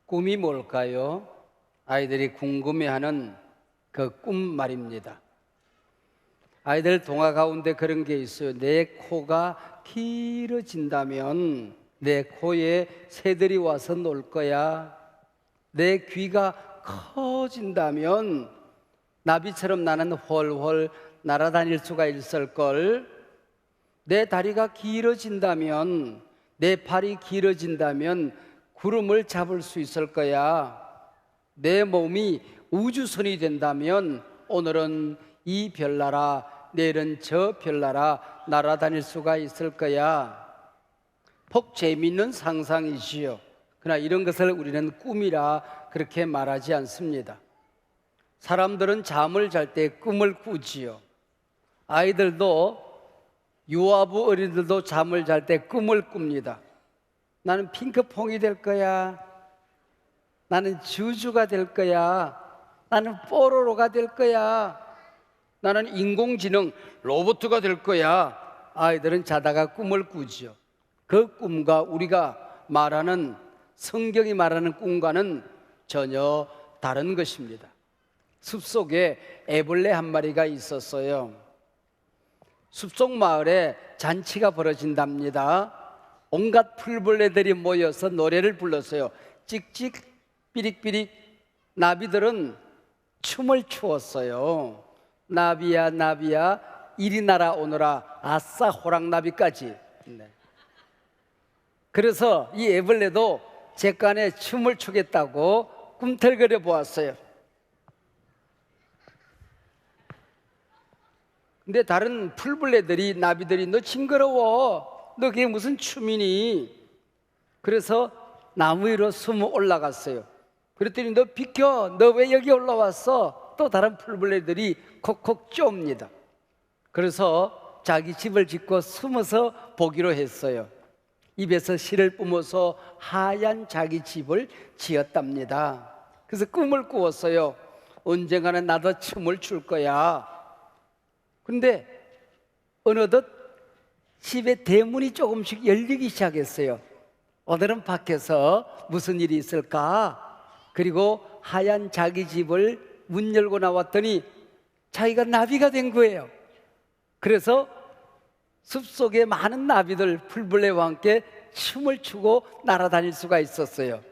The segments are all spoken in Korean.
꿈이 뭘까요? 아이들이 궁금해하는 그 꿈 말입니다. 아이들 동화 가운데 그런 게 있어요. 내 코가 길어진다면 내 코에 새들이 와서 놀 거야. 내 귀가 커진다면 나비처럼 나는 훨훨 날아다닐 수가 있을 걸. 내 다리가 길어진다면, 내 팔이 길어진다면 구름을 잡을 수 있을 거야. 내 몸이 우주선이 된다면 오늘은 이 별나라, 내일은 저 별나라 날아다닐 수가 있을 거야. 퍽 재미있는 상상이지요. 그러나 이런 것을 우리는 꿈이라 그렇게 말하지 않습니다. 사람들은 잠을 잘 때 꿈을 꾸지요. 아이들도, 유아부 어린이들도 잠을 잘 때 꿈을 꿉니다. 나는 핑크퐁이 될 거야. 나는 주주가 될 거야. 나는 뽀로로가 될 거야. 나는 인공지능 로봇가 될 거야. 아이들은 자다가 꿈을 꾸지요. 그 꿈과 우리가 말하는, 성경이 말하는 꿈과는 전혀 다른 것입니다. 숲속에 애벌레 한 마리가 있었어요. 숲속 마을에 잔치가 벌어진답니다. 온갖 풀벌레들이 모여서 노래를 불렀어요. 찍찍 삐릭삐릭. 나비들은 춤을 추었어요. 나비야 나비야 이리 날아오너라 아싸 호랑나비까지. 그래서 이 애벌레도 객관에 춤을 추겠다고 꿈틀거려 보았어요. 근데 다른 풀벌레들이, 나비들이 너 징그러워, 너 그게 무슨 춤이니? 그래서 나무 위로 숨어 올라갔어요. 그랬더니 너 비켜, 너 왜 여기 올라왔어? 또 다른 풀벌레들이 콕콕 쪼옵니다. 그래서 자기 집을 짓고 숨어서 보기로 했어요. 입에서 실을 뿜어서 하얀 자기 집을 지었답니다. 그래서 꿈을 꾸었어요. 언젠가는 나도 춤을 출 거야. 근데 어느덧 집에 대문이 조금씩 열리기 시작했어요. 오늘은 밖에서 무슨 일이 있을까? 그리고 하얀 자기 집을 문 열고 나왔더니 자기가 나비가 된 거예요. 그래서 숲속에 많은 나비들, 풀벌레와 함께 춤을 추고 날아다닐 수가 있었어요.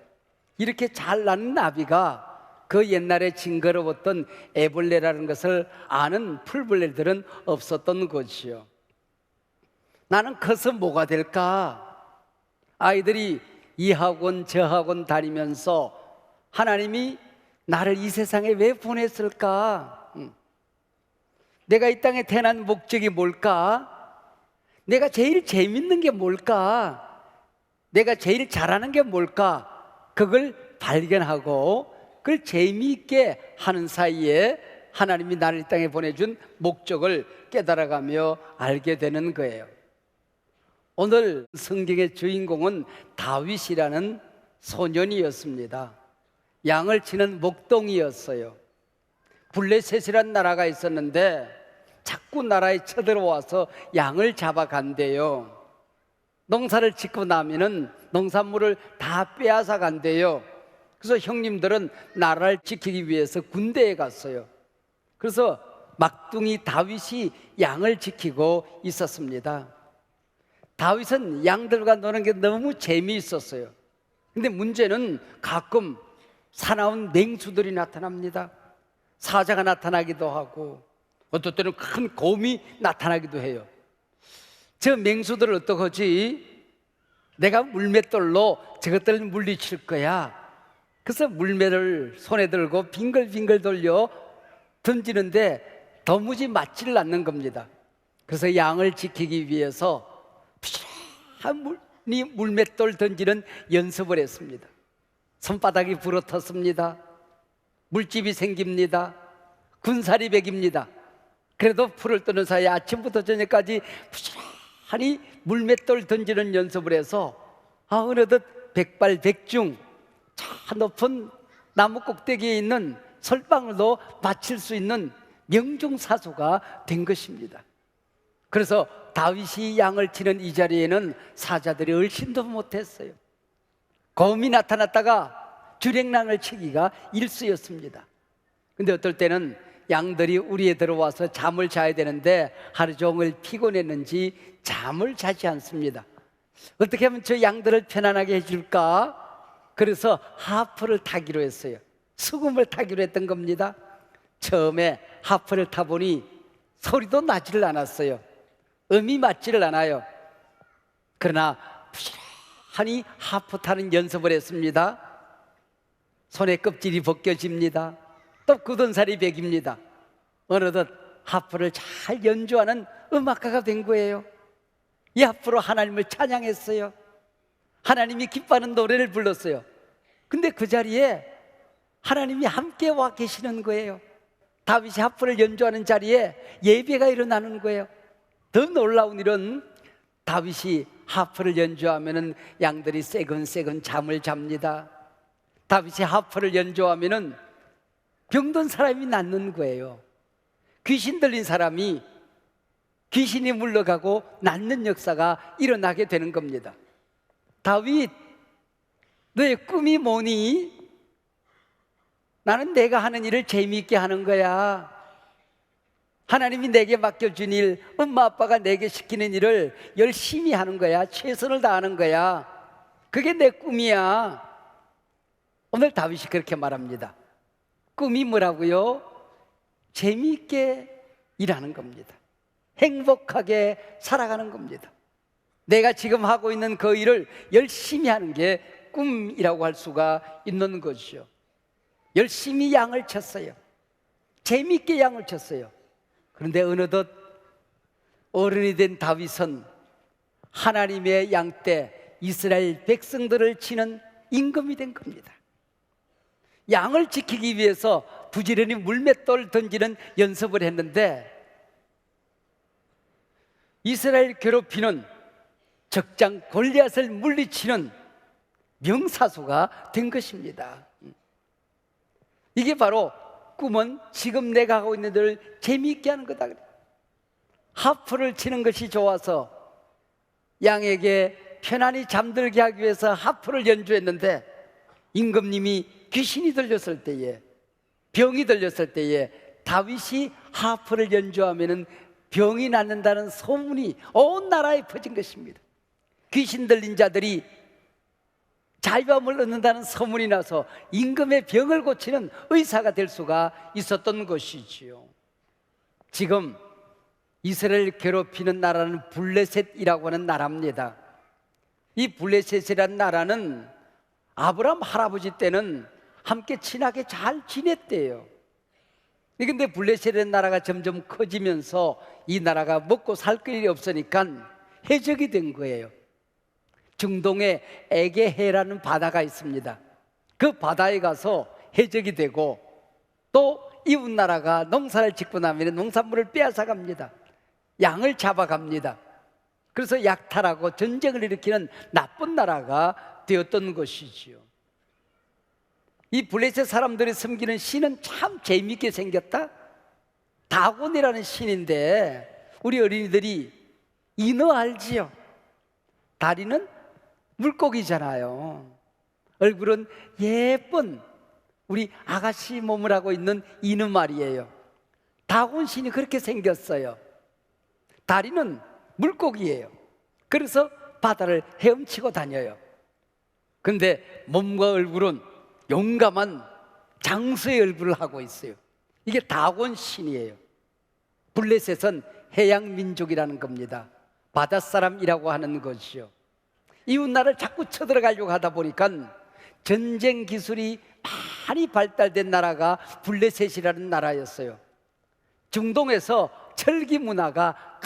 이렇게 잘 나는 나비가 그 옛날에 징그러웠던 애벌레라는 것을 아는 풀벌레들은 없었던 것이요. 나는 커서 뭐가 될까? 아이들이 이 학원 저 학원 다니면서 하나님이 나를 이 세상에 왜 보냈을까? 내가 이 땅에 태어난 목적이 뭘까? 내가 제일 재밌는 게 뭘까? 내가 제일 잘하는 게 뭘까? 그걸 발견하고 그걸 재미있게 하는 사이에 하나님이 나를 이 땅에 보내준 목적을 깨달아가며 알게 되는 거예요. 오늘 성경의 주인공은 다윗이라는 소년이었습니다. 양을 치는 목동이었어요. 블레셋이라는 나라가 있었는데 자꾸 나라에 쳐들어와서 양을 잡아간대요. 농사를 짓고 나면은 농산물을 다 빼앗아 간대요. 그래서 형님들은 나라를 지키기 위해서 군대에 갔어요. 그래서 막둥이 다윗이 양을 지키고 있었습니다. 다윗은 양들과 노는 게 너무 재미있었어요. 근데 문제는 가끔 사나운 맹수들이 나타납니다. 사자가 나타나기도 하고 어떨 때는 큰 곰이 나타나기도 해요. 저 맹수들을 어떡하지? 내가 물맷돌로 저것들을 물리칠 거야. 그래서 물매를 손에 들고 빙글빙글 돌려 던지는데 도무지 맞지를 않는 겁니다. 그래서 양을 지키기 위해서 부지런한 물맷돌 던지는 연습을 했습니다. 손바닥이 부러졌습니다. 물집이 생깁니다. 군살이 배깁니다. 그래도 풀을 뜨는 사이 아침부터 저녁까지 부지런히 물맷돌 던지는 연습을 해서 어느덧 백발백중 저 높은 나무 꼭대기에 있는 솔방울도 맞힐 수 있는 명중사수가 된 것입니다. 그래서 다윗이 양을 치는 이 자리에는 사자들이 얼씬도 못했어요. 곰이 나타났다가 주랭랑을 치기가 일쑤였습니다. 근데 어떨 때는 양들이 우리에 들어와서 잠을 자야 되는데 하루 종일 피곤했는지 잠을 자지 않습니다. 어떻게 하면 저 양들을 편안하게 해줄까? 그래서 하프를 타기로 했어요. 수금을 타기로 했던 겁니다. 처음에 하프를 타보니 소리도 나지를 않았어요. 음이 맞지를 않아요. 그러나 부지런히 하프 타는 연습을 했습니다. 손에 껍질이 벗겨집니다. 또 굳은 살이 배깁니다. 어느덧 하프를 잘 연주하는 음악가가 된 거예요. 이 하프로 하나님을 찬양했어요. 하나님이 기뻐하는 노래를 불렀어요. 근데 그 자리에 하나님이 함께 와 계시는 거예요. 다윗이 하프를 연주하는 자리에 예배가 일어나는 거예요. 더 놀라운 일은 다윗이 하프를 연주하면 양들이 새근새근 잠을 잡니다. 다윗이 하프를 연주하면 병든 사람이 낫는 거예요. 귀신 들린 사람이 귀신이 물러가고 낫는 역사가 일어나게 되는 겁니다. 다윗, 너의 꿈이 뭐니? 나는 내가 하는 일을 재미있게 하는 거야. 하나님이 내게 맡겨준 일, 엄마 아빠가 내게 시키는 일을 열심히 하는 거야. 최선을 다하는 거야. 그게 내 꿈이야. 오늘 다윗이 그렇게 말합니다. 꿈이 뭐라고요? 재미있게 일하는 겁니다. 행복하게 살아가는 겁니다. 내가 지금 하고 있는 그 일을 열심히 하는 게 꿈이라고 할 수가 있는 것이죠. 열심히 양을 쳤어요. 재미있게 양을 쳤어요. 그런데 어느덧 어른이 된 다윗은 하나님의 양떼 이스라엘 백성들을 치는 임금이 된 겁니다. 양을 지키기 위해서 부지런히 물맷돌 던지는 연습을 했는데 이스라엘 괴롭히는 적장 골리앗을 물리치는 명사수가 된 것입니다. 이게 바로 꿈은 지금 내가 하고 있는 일을 재미있게 하는 거다. 하프를 치는 것이 좋아서 양에게 편안히 잠들게 하기 위해서 하프를 연주했는데 임금님이 귀신이 들렸을 때에, 병이 들렸을 때에 다윗이 하프를 연주하면 병이 낫는다는 소문이 온 나라에 퍼진 것입니다. 귀신 들린 자들이 자유함을 얻는다는 소문이 나서 임금의 병을 고치는 의사가 될 수가 있었던 것이지요. 지금 이스라엘 괴롭히는 나라는 블레셋이라고 하는 나라입니다. 이 블레셋이라는 나라는 아브라함 할아버지 때는 함께 친하게 잘 지냈대요. 그런데 블레셋이라는 나라가 점점 커지면서 이 나라가 먹고 살 길이 없으니까 해적이 된 거예요. 중동에 에게해라는 바다가 있습니다. 그 바다에 가서 해적이 되고 또 이웃 나라가 농사를 짓고 나면 농산물을 빼앗아 갑니다. 양을 잡아갑니다. 그래서 약탈하고 전쟁을 일으키는 나쁜 나라가 되었던 것이지요. 이 블레셋 사람들이 섬기는 신은 참 재미있게 생겼다. 다곤이라는 신인데 우리 어린이들이 인어 알지요? 다리는 물고기잖아요. 얼굴은 예쁜 우리 아가씨 몸을 하고 있는 인어 말이에요. 다곤 신이 그렇게 생겼어요. 다리는 물고기예요. 그래서 바다를 헤엄치고 다녀요. 근데 몸과 얼굴은 용감한 장수의 얼굴을 하고 있어요. 이게 다곤 신이에요. 블레셋은 해양 민족이라는 겁니다. 바닷사람이라고 하는 것이요. 이웃 나라를 자꾸 쳐들어가려고 하다 보니까 전쟁 기술이 많이 발달된 나라가 블레셋이라는 나라였어요. 중동에서 철기 문화가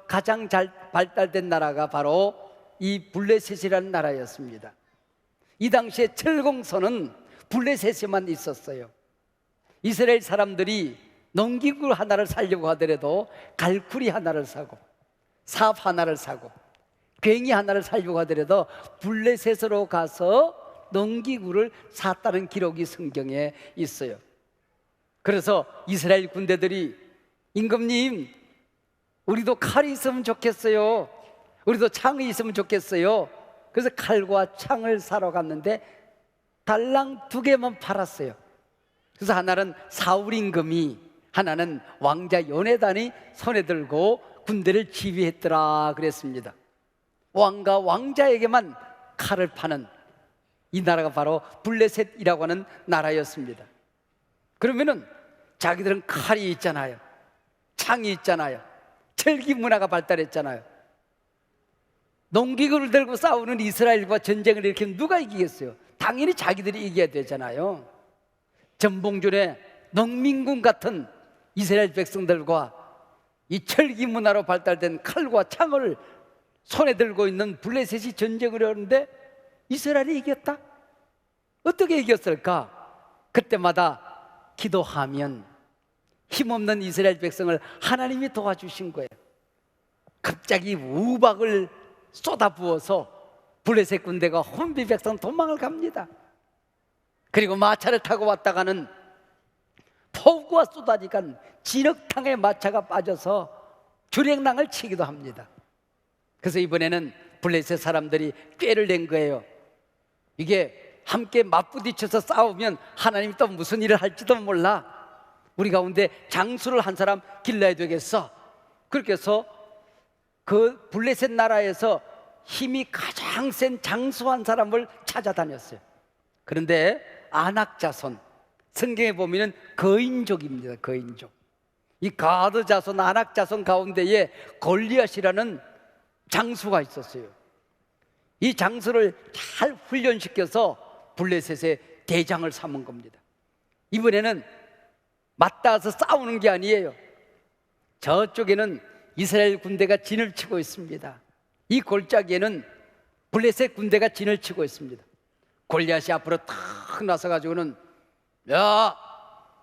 가장 잘 발달된 나라가 바로 이 블레셋이라는 나라였습니다. 이 당시에 철공소는 블레셋에만 있었어요. 이스라엘 사람들이 농기구 하나를 사려고 하더라도 갈쿠리 하나를 사고 삽 하나를 사고 괭이 하나를 사려고 하더라도 블레셋으로 가서 농기구를 샀다는 기록이 성경에 있어요. 그래서 이스라엘 군대들이 임금님, 우리도 칼이 있으면 좋겠어요. 우리도 창이 있으면 좋겠어요. 그래서 칼과 창을 사러 갔는데 달랑 2개만 팔았어요. 그래서 하나는 사울 임금이, 하나는 왕자 요나단이 손에 들고 군대를 지휘했더라 그랬습니다. 왕과 왕자에게만 칼을 파는 이 나라가 바로 블레셋이라고 하는 나라였습니다. 그러면은 자기들은 칼이 있잖아요, 창이 있잖아요, 철기 문화가 발달했잖아요. 농기구를 들고 싸우는 이스라엘과 전쟁을 일으키면 누가 이기겠어요? 당연히 자기들이 이겨야 되잖아요. 전봉준의 농민군 같은 이스라엘 백성들과 이 철기 문화로 발달된 칼과 창을 손에 들고 있는 블레셋이 전쟁을 하는데 이스라엘이 이겼다? 어떻게 이겼을까? 그때마다 기도하면 힘없는 이스라엘 백성을 하나님이 도와주신 거예요. 갑자기 우박을 쏟아부어서 블레셋 군대가 혼비 백성 도망을 갑니다. 그리고 마차를 타고 왔다가는 폭우가 쏟아지니까 진흙탕에 마차가 빠져서 주랭랑을 치기도 합니다. 그래서 이번에는 블레셋 사람들이 꾀를 낸 거예요. 이게 함께 맞부딪혀서 싸우면 하나님이 또 무슨 일을 할지도 몰라. 우리 가운데 장수를 한 사람 길러야 되겠어. 그렇게 해서 그 블레셋 나라에서 힘이 가장 센 장수한 사람을 찾아다녔어요. 그런데 아낙 자손, 성경에 보면 거인족입니다. 거인족. 이 가드 자손, 아낙 자손 가운데에 골리앗이라는 장수가 있었어요. 이 장수를 잘 훈련시켜서 블레셋의 대장을 삼은 겁니다. 이번에는 맞닿아서 싸우는 게 아니에요. 저쪽에는 이스라엘 군대가 진을 치고 있습니다. 이 골짜기에는 블레셋 군대가 진을 치고 있습니다. 골리앗이 앞으로 탁 나서가지고는, 야,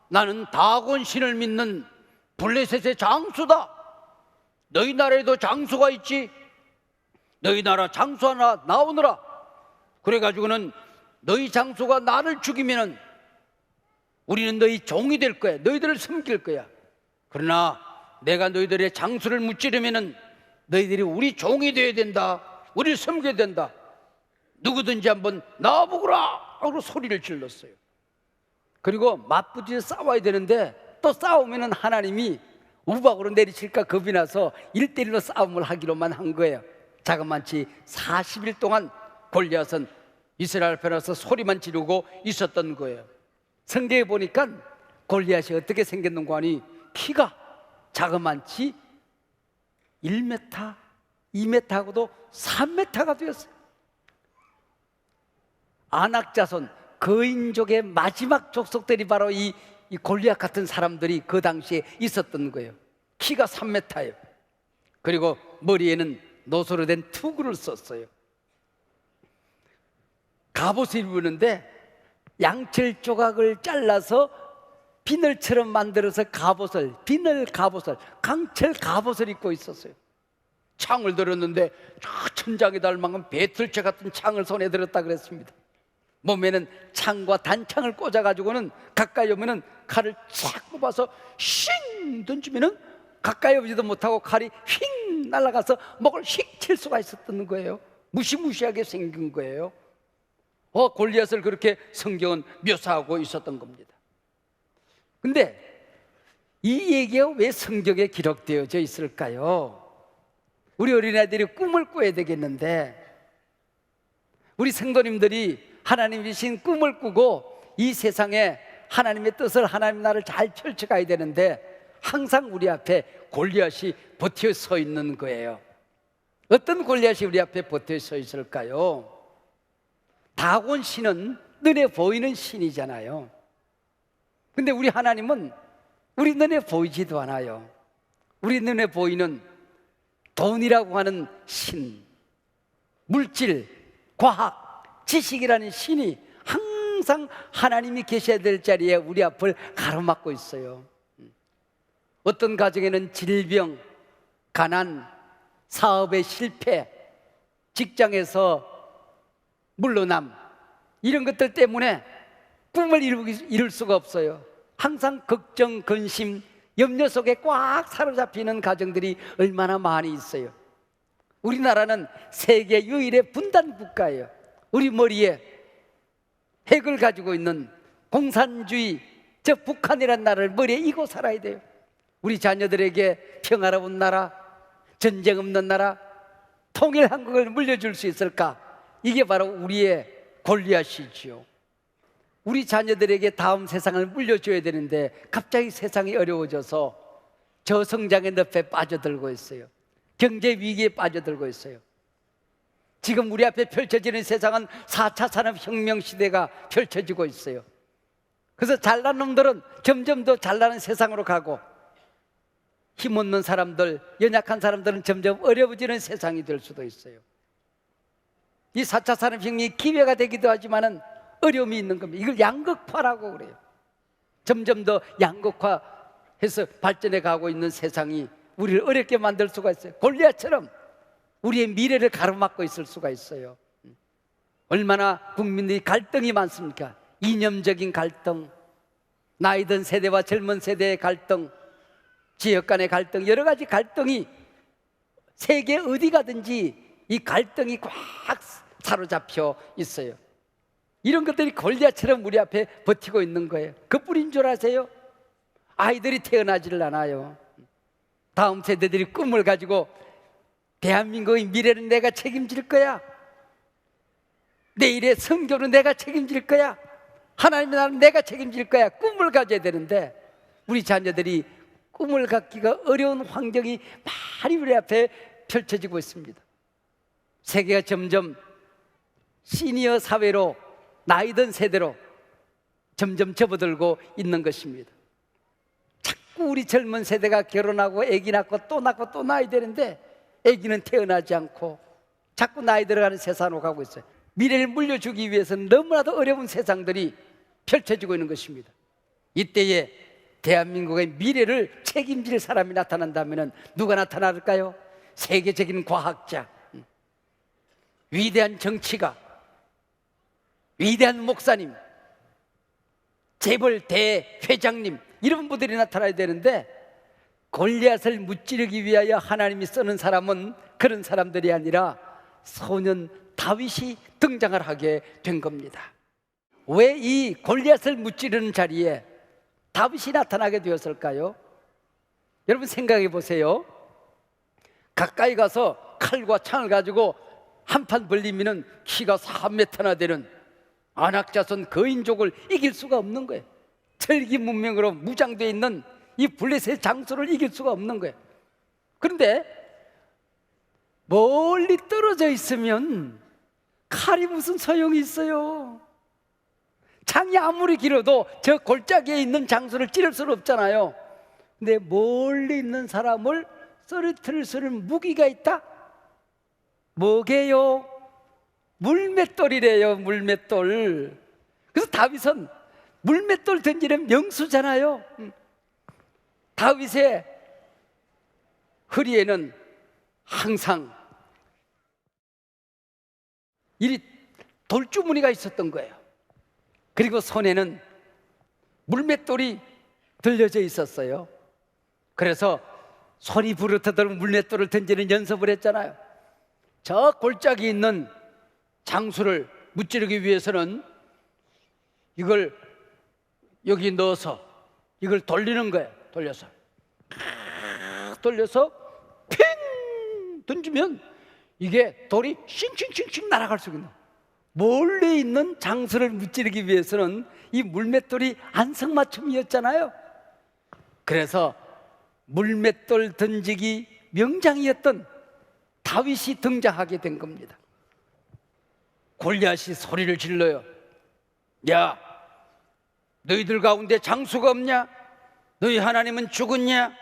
나는 다곤 신을 믿는 블레셋의 장수다. 너희 나라에도 장수가 있지. 너희 나라 장수 하나 나오느라. 그래가지고는 너희 장수가 나를 죽이면은 우리는 너희 종이 될 거야. 너희들을 섬길 거야. 그러나 내가 너희들의 장수를 무찌르면은 너희들이 우리 종이 되어야 된다. 우리를 섬겨야 된다. 누구든지 한번 나와보거라 하고 소리를 질렀어요. 그리고 맞부딪혀 싸워야 되는데 또 싸우면은 하나님이 우박으로 내리칠까 겁이 나서 1대1로 싸움을 하기로만 한 거예요. 자그만치 40일 동안 골리앗은 이스라엘 편에서 소리만 지르고 있었던 거예요. 성경에 보니까 골리앗이 어떻게 생겼는가 하니 키가 자그만치 1m, 2m하고도 3m가 되었어요. 아낙 자손, 거인족의 마지막 족속들이 바로 이 골리앗 같은 사람들이 그 당시에 있었던 거예요. 키가 3m예요. 그리고 머리에는 노소로 된 투구를 썼어요. 갑옷을 입었는데 양철 조각을 잘라서 비늘처럼 만들어서 갑옷을, 비늘 갑옷을, 강철 갑옷을 입고 있었어요. 창을 들었는데 저 천장에 닿을 만큼 배틀채 같은 창을 손에 들었다 그랬습니다. 몸에는 창과 단창을 꽂아가지고는 가까이 오면은 칼을 쫙 뽑아서 쉥 던지면은 가까이 오지도 못하고 칼이 휙 날아가서 목을 휙 칠 수가 있었던 거예요. 무시무시하게 생긴 거예요. 골리앗을 그렇게 성경은 묘사하고 있었던 겁니다. 근데 이 얘기가 왜 성경에 기록되어져 있을까요? 우리 어린아이들이 꿈을 꿔야 되겠는데, 우리 성도님들이 하나님 주신 꿈을 꾸고 이 세상에 하나님의 뜻을, 하나님 나라를 잘 펼쳐가야 되는데 항상 우리 앞에 골리앗이 버텨 서 있는 거예요. 어떤 골리앗이 우리 앞에 버텨 서 있을까요? 다곤 신은 눈에 보이는 신이잖아요. 근데 우리 하나님은 우리 눈에 보이지도 않아요. 우리 눈에 보이는 돈이라고 하는 신, 물질, 과학, 지식이라는 신이 항상 하나님이 계셔야 될 자리에 우리 앞을 가로막고 있어요. 어떤 가정에는 질병, 가난, 사업의 실패, 직장에서 물러남, 이런 것들 때문에 꿈을 이룰 수가 없어요. 항상 걱정, 근심, 염려 속에 꽉 사로잡히는 가정들이 얼마나 많이 있어요. 우리나라는 세계 유일의 분단 국가예요. 우리 머리에 핵을 가지고 있는 공산주의 저 북한이란 나라를 머리에 이고 살아야 돼요. 우리 자녀들에게 평화로운 나라, 전쟁 없는 나라, 통일한국을 물려줄 수 있을까? 이게 바로 우리의 골리앗이지요. 우리 자녀들에게 다음 세상을 물려줘야 되는데 갑자기 세상이 어려워져서 저성장의 늪에 빠져들고 있어요. 경제 위기에 빠져들고 있어요. 지금 우리 앞에 펼쳐지는 세상은 4차 산업혁명 시대가 펼쳐지고 있어요. 그래서 잘난 놈들은 점점 더 잘나는 세상으로 가고 힘없는 사람들, 연약한 사람들은 점점 어려워지는 세상이 될 수도 있어요. 이 4차 산업혁명이 기회가 되기도 하지만은 어려움이 있는 겁니다. 이걸 양극화라고 그래요. 점점 더 양극화해서 발전해 가고 있는 세상이 우리를 어렵게 만들 수가 있어요. 골리앗처럼 우리의 미래를 가로막고 있을 수가 있어요. 얼마나 국민들이 갈등이 많습니까? 이념적인 갈등, 나이 든 세대와 젊은 세대의 갈등, 지역 간의 갈등, 여러 가지 갈등이 세계 어디 가든지 이 갈등이 꽉 사로잡혀 있어요. 이런 것들이 골리앗처럼 우리 앞에 버티고 있는 거예요. 그뿐인 줄 아세요? 아이들이 태어나질 않아요. 다음 세대들이 꿈을 가지고 대한민국의 미래는 내가 책임질 거야, 내일의 선교는 내가 책임질 거야, 하나님의 나라는 내가 책임질 거야, 꿈을 가져야 되는데 우리 자녀들이 꿈을 갖기가 어려운 환경이 많이 우리 앞에 펼쳐지고 있습니다. 세계가 점점 시니어 사회로, 나이 든 세대로 점점 접어들고 있는 것입니다. 자꾸 우리 젊은 세대가 결혼하고 아기 낳고 또 낳고 또 낳아야 되는데 아기는 태어나지 않고 자꾸 나이 들어가는 세상으로 가고 있어요. 미래를 물려주기 위해서는 너무나도 어려운 세상들이 펼쳐지고 있는 것입니다. 이때에 대한민국의 미래를 책임질 사람이 나타난다면 누가 나타날까요? 세계적인 과학자, 위대한 정치가, 위대한 목사님, 재벌 대회장님, 이런 분들이 나타나야 되는데 골리앗을 무찌르기 위하여 하나님이 쓰는 사람은 그런 사람들이 아니라 소년 다윗이 등장을 하게 된 겁니다. 왜 이 골리앗을 무찌르는 자리에 다윗이 나타나게 되었을까요? 여러분 생각해 보세요. 가까이 가서 칼과 창을 가지고 한판 벌리면 키가 3m나 되는 안악자손 거인족을 이길 수가 없는 거예요. 철기 문명으로 무장되어 있는 이 블레셋 장수를 이길 수가 없는 거예요. 그런데 멀리 떨어져 있으면 칼이 무슨 소용이 있어요? 창이 아무리 길어도 저 골짜기에 있는 장수를 찌를 수는 없잖아요. 근데 멀리 있는 사람을 쓰러뜨릴 수 있는 무기가 있다? 뭐게요? 물맷돌이래요. 물맷돌. 그래서 다윗은 물맷돌 던지는 명수잖아요. 다윗의 허리에는 항상 이 돌주머니가 있었던 거예요. 그리고 손에는 물맷돌이 들려져 있었어요. 그래서 손이 부르트도록 물맷돌을 던지는 연습을 했잖아요. 저 골짜기에 있는 장수를 무찌르기 위해서는 이걸 여기 넣어서 이걸 돌리는 거예요. 돌려서 핑 던지면 이게 돌이 싱싱싱싱 날아갈 수 있는, 멀리 있는 장수를 무찌르기 위해서는 이 물맷돌이 안성맞춤이었잖아요. 그래서 물맷돌 던지기 명장이었던 다윗이 등장하게 된 겁니다. 골리앗이 소리를 질러요. 야, 너희들 가운데 장수가 없냐? 너희 하나님은 죽었냐?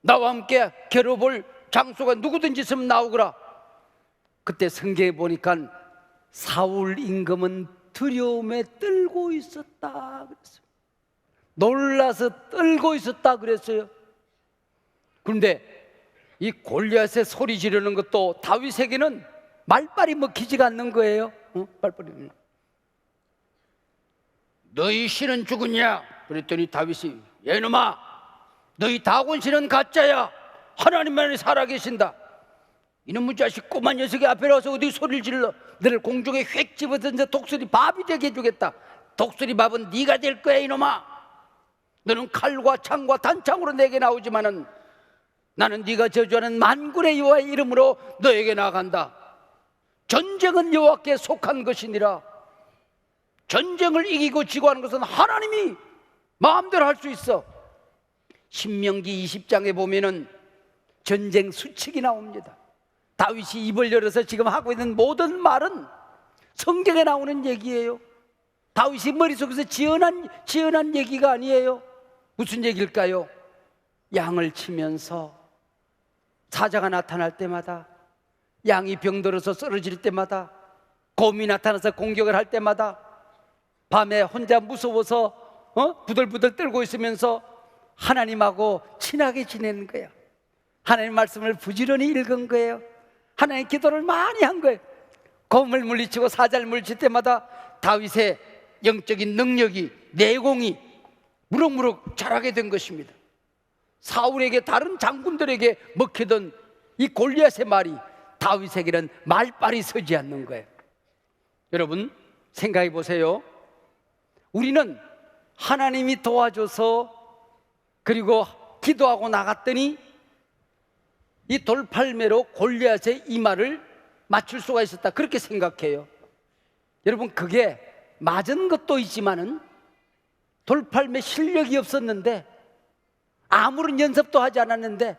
나와 함께 겨뤄볼 장수가 누구든지 있으면 나오거라. 그때 성경에 보니까 사울 임금은 두려움에 떨고 있었다 그랬어요. 놀라서 떨고 있었다 그랬어요. 그런데 이 골리앗의 소리 지르는 것도 다윗에게는 말빨이 먹히지가 않는 거예요. 말빨이. 너희 신은 죽었냐? 그랬더니 다윗이, 야 이놈아, 너희 다곤 신은 가짜야. 하나님만이 살아계신다. 이놈의 자식 꼬만 녀석이 앞에 나와서 어디 소리를 질러. 너를 공중에 휙 집어던져 독수리 밥이 되게 해주겠다. 독수리 밥은 네가 될 거야 이놈아. 너는 칼과 창과 단창으로 내게 나오지만은 나는 네가 저주하는 만군의 여호와의 이름으로 너에게 나아간다. 전쟁은 여호와께 속한 것이니라. 전쟁을 이기고 지고 하는 것은 하나님이 마음대로 할 수 있어. 신명기 20장에 보면은 전쟁 수칙이 나옵니다. 다윗이 입을 열어서 지금 하고 있는 모든 말은 성경에 나오는 얘기예요. 다윗이 머릿속에서 지어난 얘기가 아니에요. 무슨 얘기일까요? 양을 치면서 사자가 나타날 때마다, 양이 병들어서 쓰러질 때마다, 곰이 나타나서 공격을 할 때마다, 밤에 혼자 무서워서 부들부들 떨고 있으면서 하나님하고 친하게 지내는 거예요. 하나님 말씀을 부지런히 읽은 거예요. 하나님 기도를 많이 한 거예요. 곰을 물리치고 사자를 물리칠 때마다 다윗의 영적인 능력이, 내공이 무럭무럭 자라게 된 것입니다. 사울에게, 다른 장군들에게 먹히던 이 골리앗의 말이 다윗에게는 말빨이 서지 않는 거예요. 여러분 생각해 보세요. 우리는 하나님이 도와줘서 그리고 기도하고 나갔더니 이 돌팔매로 골리앗의 이마를 맞출 수가 있었다, 그렇게 생각해요. 여러분 그게 맞은 것도 있지만은 돌팔매 실력이 없었는데, 아무런 연습도 하지 않았는데,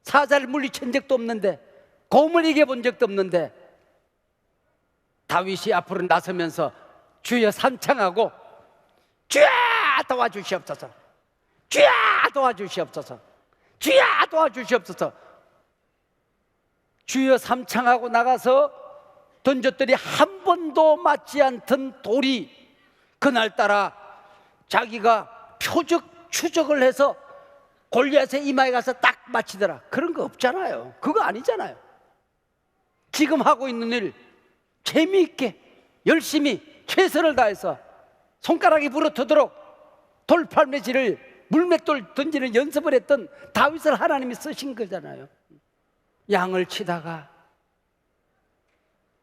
사자를 물리친 적도 없는데, 곰을 이겨본 적도 없는데, 다윗이 앞으로 나서면서 주여 삼창하고 주여 도와주시옵소서, 주여 도와주시옵소서, 주여 도와주시옵소서, 주여 삼창하고 나가서 던졌더니 한 번도 맞지 않던 돌이 그날따라 자기가 추적을 해서 골리앗의 이마에 가서 딱 맞히더라. 그런 거 없잖아요. 그거 아니잖아요. 지금 하고 있는 일 재미있게 열심히 최선을 다해서 손가락이 부러뜨도록 돌팔매질을, 물맷돌 던지는 연습을 했던 다윗을 하나님이 쓰신 거잖아요. 양을 치다가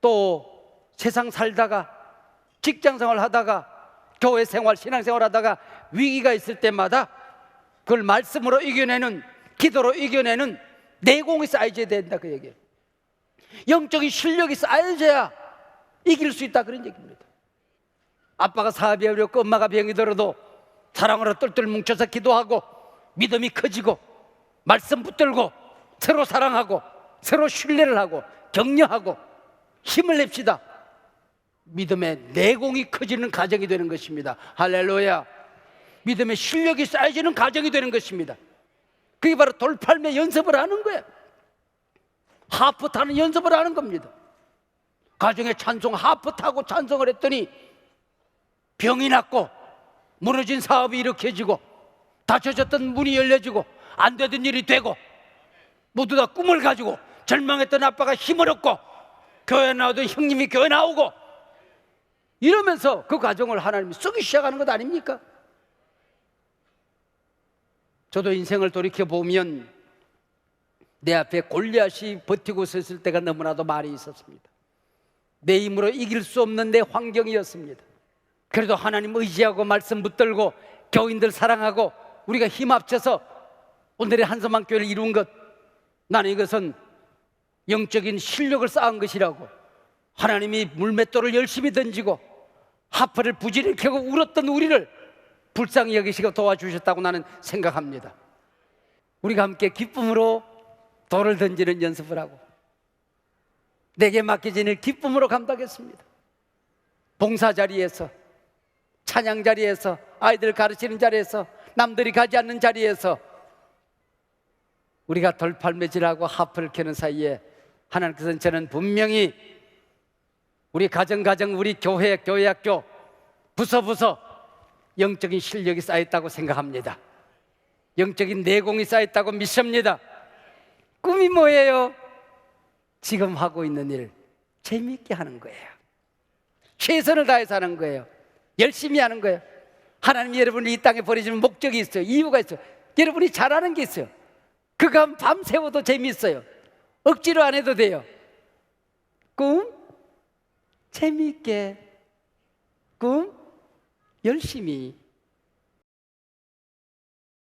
또 세상 살다가 직장생활 하다가 교회 생활, 신앙생활 하다가 위기가 있을 때마다 그걸 말씀으로 이겨내는, 기도로 이겨내는 내공이 쌓여져야 된다, 그 얘기예요. 영적인 실력이 쌓여져야 이길 수 있다, 그런 얘기입니다. 아빠가 사업이 어렵고 엄마가 병이 들어도 사랑으로 똘똘 뭉쳐서 기도하고 믿음이 커지고 말씀 붙들고 서로 사랑하고 서로 신뢰를 하고 격려하고 힘을 냅시다. 믿음의 내공이 커지는 가정이 되는 것입니다. 할렐루야. 믿음의 실력이 쌓여지는 가정이 되는 것입니다. 그게 바로 돌팔매 연습을 하는 거예요. 하프 타는 연습을 하는 겁니다. 가정에 찬송, 하프 타고 찬송을 했더니 병이 낫고 무너진 사업이 일으켜지고 닫혀졌던 문이 열려지고 안 되던 일이 되고 모두 다 꿈을 가지고 절망했던 아빠가 힘을 얻고 교회 나오던 형님이 교회 나오고 이러면서 그 가정을 하나님이 쓰기 시작하는 것 아닙니까? 저도 인생을 돌이켜보면 내 앞에 골리앗이 버티고 섰을 때가 너무나도 많이 있었습니다. 내 힘으로 이길 수 없는 내 환경이었습니다. 그래도 하나님 의지하고 말씀 붙들고 교인들 사랑하고 우리가 힘 합쳐서 오늘의 한섬한 교회를 이룬 것, 나는 이것은 영적인 실력을 쌓은 것이라고, 하나님이 물맷돌을 열심히 던지고 하프를 부지런히 켜고 울었던 우리를 불쌍히 여기시고 도와주셨다고 나는 생각합니다. 우리가 함께 기쁨으로 돌을 던지는 연습을 하고 내게 맡겨진 일 기쁨으로 감당했습니다. 봉사 자리에서, 찬양 자리에서, 아이들 가르치는 자리에서, 남들이 가지 않는 자리에서 우리가 돌팔매질하고 하프를 켜는 사이에 하나님께서는 저는 분명히 우리 가정, 우리 교회, 학교, 부서 영적인 실력이 쌓였다고 생각합니다. 영적인 내공이 쌓였다고 믿습니다. 꿈이 뭐예요? 지금 하고 있는 일 재미있게 하는 거예요. 최선을 다해서 하는 거예요. 열심히 하는 거예요. 하나님이 여러분을 이 땅에 버리시는 목적이 있어요. 이유가 있어요. 여러분이 잘하는 게 있어요. 그거 밤새워도 재미있어요. 억지로 안 해도 돼요. 꿈 재미있게, 꿈 열심히.